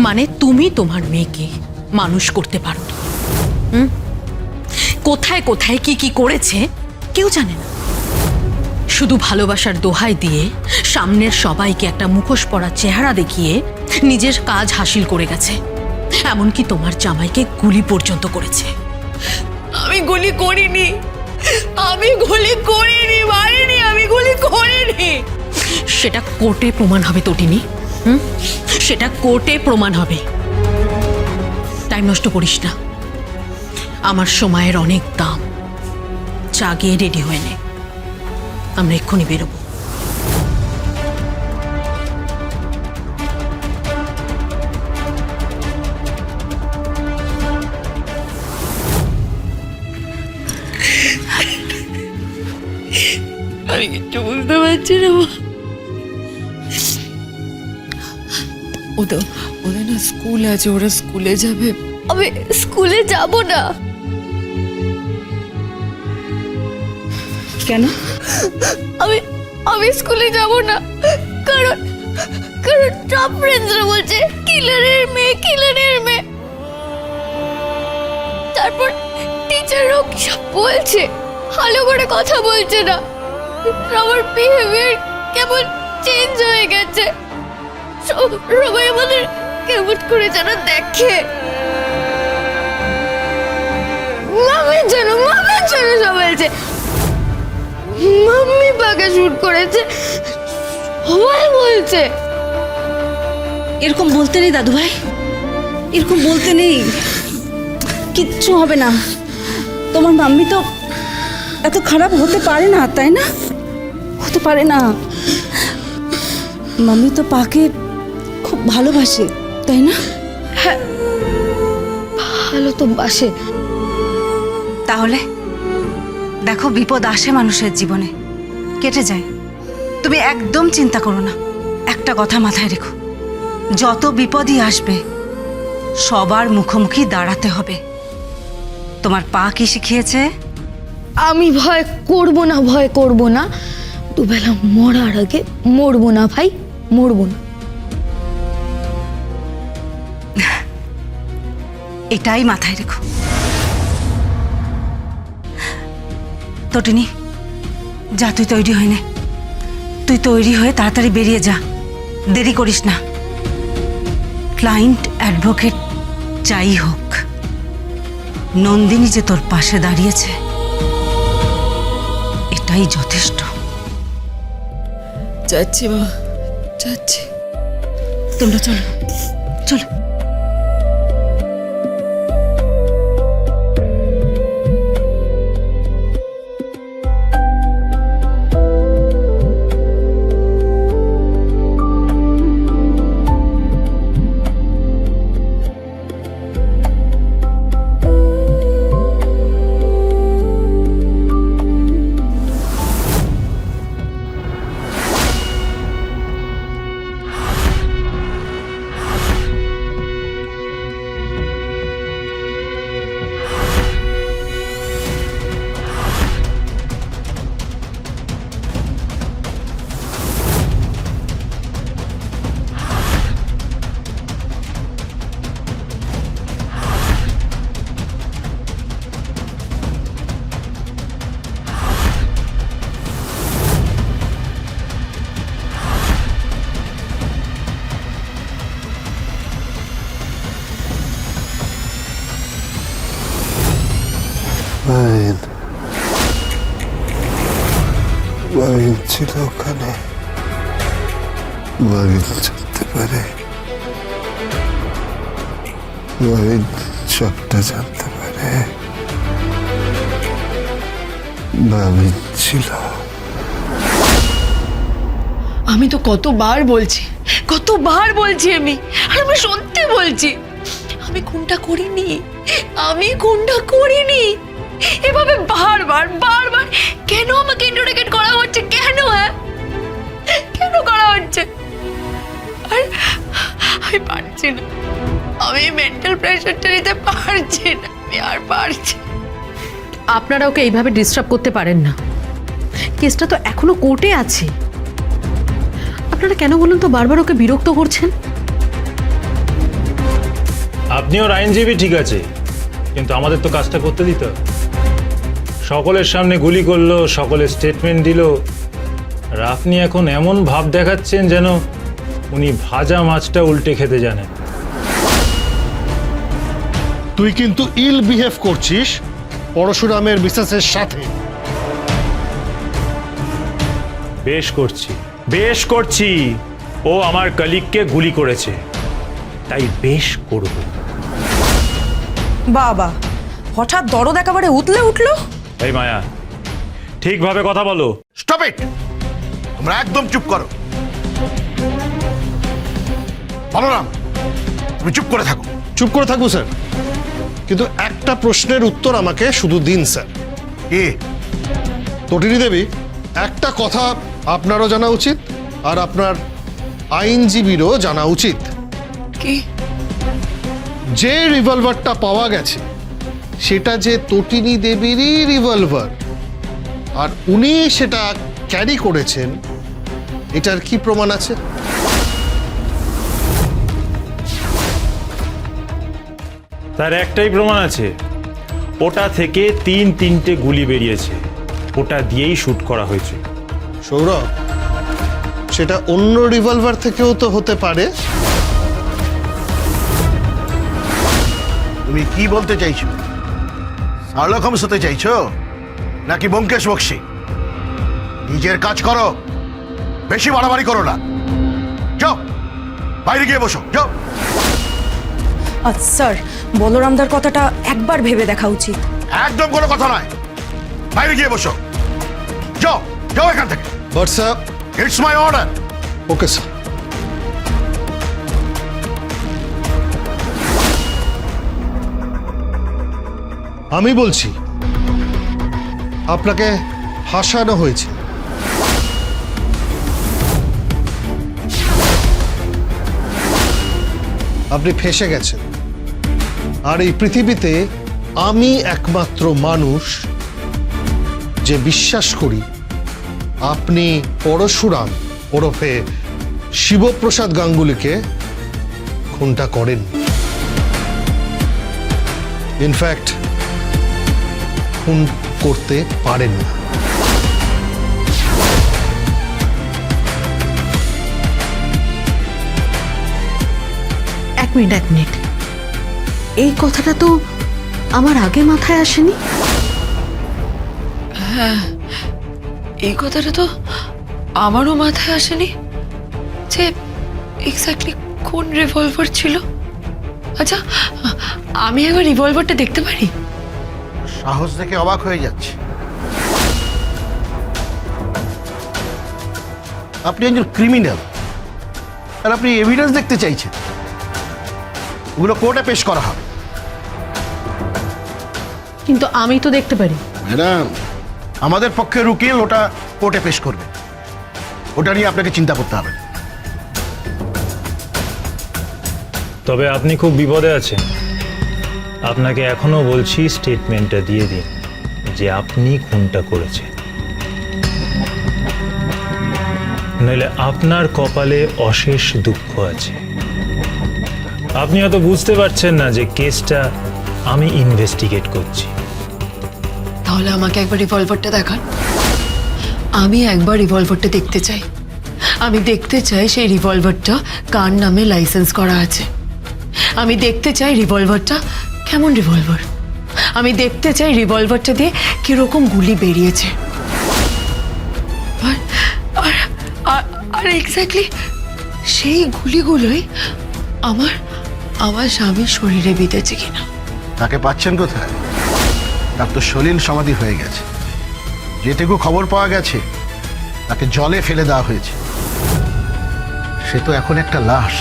মানে তুমি তোমার মেয়েকে মানুষ করতে পারো? কোথায় কোথায় কি কি করেছে কেউ জানে না। শুধু ভালোবাসার দোহাই দিয়ে সামনের সবাইকে একটা মুখোশ পরা চেহারা দেখিয়ে নিজের কাজ হাসিল করে গেছে। এমনকি তোমার জামাইকে গুলি পর্যন্ত করেছে। আমি গুলি করিনি, আমি গুলি করিনি, মারিনি, আমি গুলি করিনি। সেটা কোর্টে প্রমাণ হবে তটিনী। সেটা কোর্টে প্রমাণ হবে। টাইম নষ্ট করিস না, আমার সময়ের অনেক দাম। চা গিয়ে রেডি হয়ে নে, আমরা এক্ষুনি বেরোবো। আমি কিছু বুঝতে পারছি না মা। ওদের না স্কুল আছে, ওরা স্কুলে যাবে। আমি স্কুলে যাব না। কেন? আমি স্কুলে যাব না, কারণ কারণ সব ফ্রেন্ডসরা বলছে কিলারের মেয়ে, কিলারের মেয়ে। তারপর টিচারও সব বলছে, ভালো করে কথা বলছে না। আমার বিহেভিয়ার কেমন চেঞ্জ হয়ে গেছে। সবাই আমাদের কেমন করে যেন দেখে। মামির জন্য সবাই বলছে মাম্মি পাকে শুট করেছে, সবাই বলছে। এরকম বলতে নেই দাদু ভাই, এরকম বলতে নেই। কিচ্ছু হবে না। তোমার মাম্মি তো এত খারাপ হতে পারে না, তাই না? হতে পারে না। মাম্মি তো পাকে খুব ভালোবাসে, তাই না? হ্যাঁ, ভালো তো বাসে। তাহলে দেখো, বিপদ আসে মানুষের জীবনে, কেটে যায়। তুমি একদম চিন্তা করো না। একটা কথা মাথায় রেখো, যত বিপদই আসবে সবার মুখোমুখি দাঁড়াতে হবে। তোমার পা কি শিখিয়েছে? আমি ভয় করব না। দুবেলা মরার আগে মরবো না ভাই, মরবো না। এটাই মাথায় রেখো। তটিনী, যা, তুই তৈরি হয়ে নে। তুই তৈরি হয়ে তাড়াতাড়ি বেরিয়ে যা, দেরি করিস না। ক্লায়েন্ট অ্যাডভোকেট যাই হোক, নন্দিনী যে তোর পাশে দাঁড়িয়েছে এটাই যথেষ্ট। যাচ্ছি মা, যাচ্ছি। তোমরা চলো, চলো। মাহিন ছিল ওখানে। মাহিন জানতে পারে, মাহিন সবটা জানতে পারে। মাহিন ছিল। আমি তো কতবার বলছি আমি, আর আমি সত্যি বলছি, আমি খুনটা করিনি। এভাবে বারবার কেন আমাকে ইন্টারোগেট করা হচ্ছে? কেন? কেন করা হচ্ছে? আর আমি পারছি না, আমি মেন্টাল প্রেশারটা নিতে পারছি না, আমি আর পারছি। আপনারা ওকে এইভাবে ডিস্টার্ব করতে পারেন না। কেসটা তো এখনো কোর্টে আছে। আপনারা কেন বলুন তো বারবার ওকে বিরক্ত করছেন? আপনি ওর আইনজীবী ঠিক আছে, কিন্তু আমাদের তো কাজটা করতে দিতে হবে। সকলের সামনে গুলি করলো, সকলের স্টেটমেন্ট দিল, আর আপনি এখন এমন ভাব দেখাচ্ছেন যেন উনি ভাজা মাছটা উল্টে খেতে জানেন। তুই কিন্তু ইল বিহেভ করছিস পরশুরামের মিসেসের সাথে। বেশ করছি। ও আমার কলিগকে গুলি করেছে, তাই বেশ করব। বাবা, হঠাৎ দরদ একেবারে উতলে উঠলো। এই মায়া, ঠিকভাবে কথা বলো। স্টপ ইট, তোমরা একদম চুপ করো। বলরাম, তুমি চুপ করে থাকো। চুপ করে থাকবো স্যার, কিন্তু একটা প্রশ্নের উত্তর আমাকে শুধু দিন স্যার। কি? তটিনী দেবী, একটা কথা আপনারও জানা উচিত আর আপনার আইনজীবীরও জানা উচিত। কি? যে রিভলভারটা পাওয়া গেছে সেটা যে তটিনী দেবীরই রিভলভার, আর উনি সেটা ক্যারি করেছেন, এটার কি প্রমাণ আছে? তার একটাই প্রমাণ আছে, ওটা থেকে তিনটে গুলি বেরিয়েছে, ওটা দিয়েই শুট করা হয়েছে। সৌরভ, সেটা অন্য রিভলভার থেকেও তো হতে পারে। তুমি কি বলতে চাইছো? শার্লক হোমস হতে চাইছো নাকি ব্যোমকেশ বক্সী? নিজের কাজ করো, বেশি বাড়াবাড়ি করো না। যাও বাইরে গিয়ে বসো, যাও। স্যার, বলরামদার কথাটা একবার ভেবে দেখা উচিত। একদম কোনো কথা নয়, বাইরে গিয়ে বসো। যাও যাও এখান থেকে। But sir, it's my order. Okay sir. আমি বলছি, আপনাকে ফাঁসানো হয়েছে। আপনি ফেঁসে গেছেন, আর এই পৃথিবীতে আমি একমাত্র মানুষ যে বিশ্বাস করি আপনি পরশুরাম ওরফে শিবপ্রসাদ গাঙ্গুলিকে খুনটা করেন। ইনফ্যাক্ট খুন করতে পারেন না। এক মিনিট, এই কথাটা তো আমার আগে মাথায় আসেনি। এই কথাটা তো আমারও মাথায় আসেনি যে এক্স্যাক্টলি কোন রিভলভার ছিল। আচ্ছা, আমি একবার রিভলভারটা দেখতে পারি? সাহস দেখে অবাক হয়ে যাচ্ছে। আপনি একজন ক্রিমিনাল, আর আপনি এভিডেন্স দেখতে চাইছেন। ওগুলো কোর্টে পেশ করা হবে। কিন্তু আমি তো দেখতে পারি। ম্যাডাম, আমাদের পক্ষের উকিল ওটা কোর্টে পেশ করবে, ওটা নিয়ে আপনাকে চিন্তা করতে হবে না। তবে আপনি খুব বিপদে আছেন। আপনাকে এখনো বলছি, স্টেটমেন্টটা দিয়ে দিন যে আপনি খুনটা করেছেন, নইলে আপনার কপালে অশেষ দুঃখ আছে। আপনি হয়তো বুঝতে পারছেন না যে কেসটা আমি ইনভেস্টিগেট করছি। তাহলে আমাকে একবার রিভলভারটা দেখান। আমি একবার রিভলভারটা দেখতে চাই। আমি দেখতে চাই সেই রিভলভারটা কার নামে লাইসেন্স করা আছে। আমি দেখতে চাই রিভলভারটা কেমন রিভলভার। আমি দেখতে চাই রিভলভারটা দিয়ে কিরকম গুলি বেরিয়েছে। আর আর আর- আর এক্স্যাক্টলি সেই গুলিগুলোই আমার আমার স্বামীর শরীরে বিঁধেছে কিনা। তাকে পাচ্ছেন কোথায়? তার তো সলিল সমাধি হয়ে গেছে। যেটুকু খবর পাওয়া গেছে তাকে জলে ফেলে দেওয়া হয়েছে। সে তো এখন একটা লাশ।